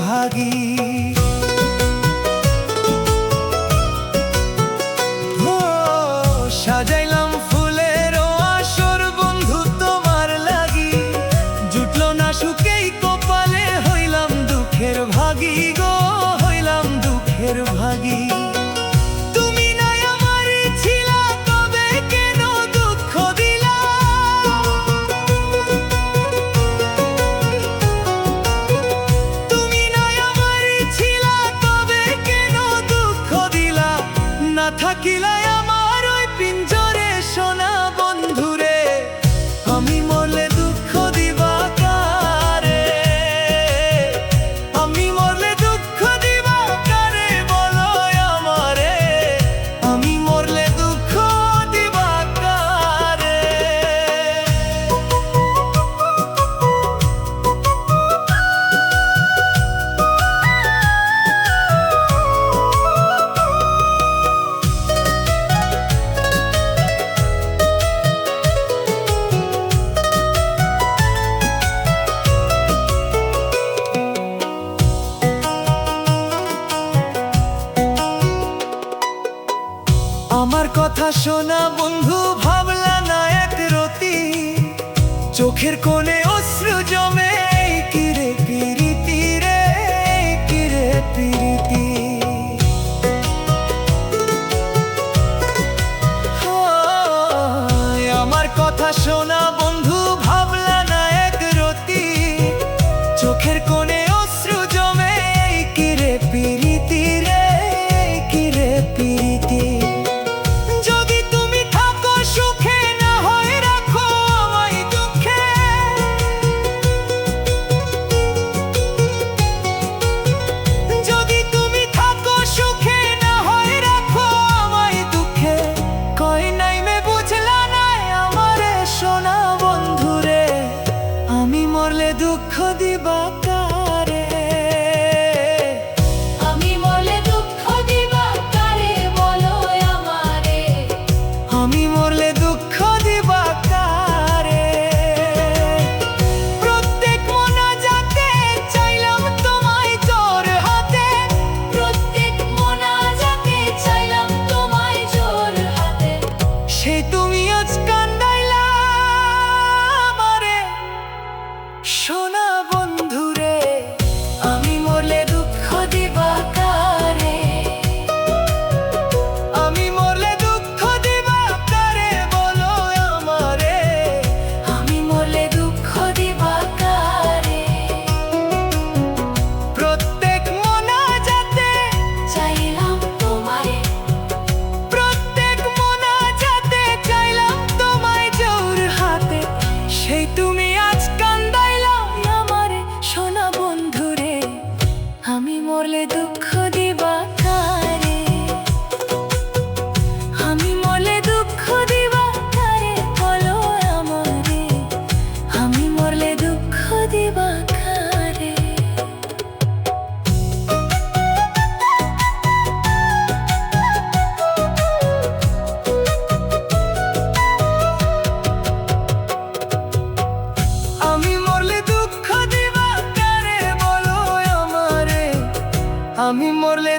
ভাগী। সাজাইলাম ফুলের আসর বন্ধু তোমার লাগি, জুটলো না সুখেই কপালে, হইলাম দুঃখের ভাগী গো, হইলাম দুঃখের ভাগী। তুমি নাই আমার ছিলা, তবে কেন দুঃখ দিলা? তুমি নাই আমার ছিলা, তবে কেন দুঃখ দিলা? না থাকিলা আমার ওই পিঞ্জরে সোনা বন্ধুরে, আমি মরলে দুঃখ দিবা কারে? আমি মরলে দুঃখ দিবা কারে বলো আমারে? আমি মরলে দুঃখ দিবা কারে? আমার কথা শোনা বন্ধু, ভাবলা না এক রতি, চোখের কোণে অশ্রু জমে, কিরে পিরিতি রে, কিরে পিরিতি। আমার কথা শোনা বন্ধু, ভাবলা না এক রতি, চোখের কোণে অশ্রু জমে, কিরে পিরিতি রে, কিরে পিরিতি। যদি তুমি থাকো সুখে, না হয় রাখো আমায় দুঃখে। যদি তুমি থাকো সুখে, না হয় রাখো আমায় দুঃখে। কই নাই মে বুঝলা নাই আমারে সোনা বন্ধুরে, আমি মরলে দুঃখ দিবা কারে? আমি মরলে দুঃখ দিবা কারে বলো আমারে? আমি মরলে দুঃখ দিবা কারে? প্রত্যেক মোনাজাতে চাইলাম তোমায় তোর হাতে, প্রত্যেক মোনাজাতে চাইলাম তোমায় জোর হাতে। সেই তুমি আজ কান্দাইলা আমারে সোনা বন্ধুরে, আমি মরলে দুঃখ দিবা কারে? আমি মরলে দুঃখ দিবা কারে বলো আমারে? আমি মরলে দুঃখ দিবা কারে? প্রত্যেক মোনাজাতে চাইলাম তোমায়, প্রত্যেক মোনাজাতে চাইলাম তোমায় জোর হাতে, সেই তুমি আজ কান্দাইলা আমারে সোনা বন্ধুরে, আমি মরলে দুঃখ দিবা কারে? আমি মরলে দুঃখ দিবা কারে বলো আমারে? আমি মরলে দুঃখ দিবা কারে? আমি মরলে দুঃখ দিবা কারে বলো আমারে? আমি মরলে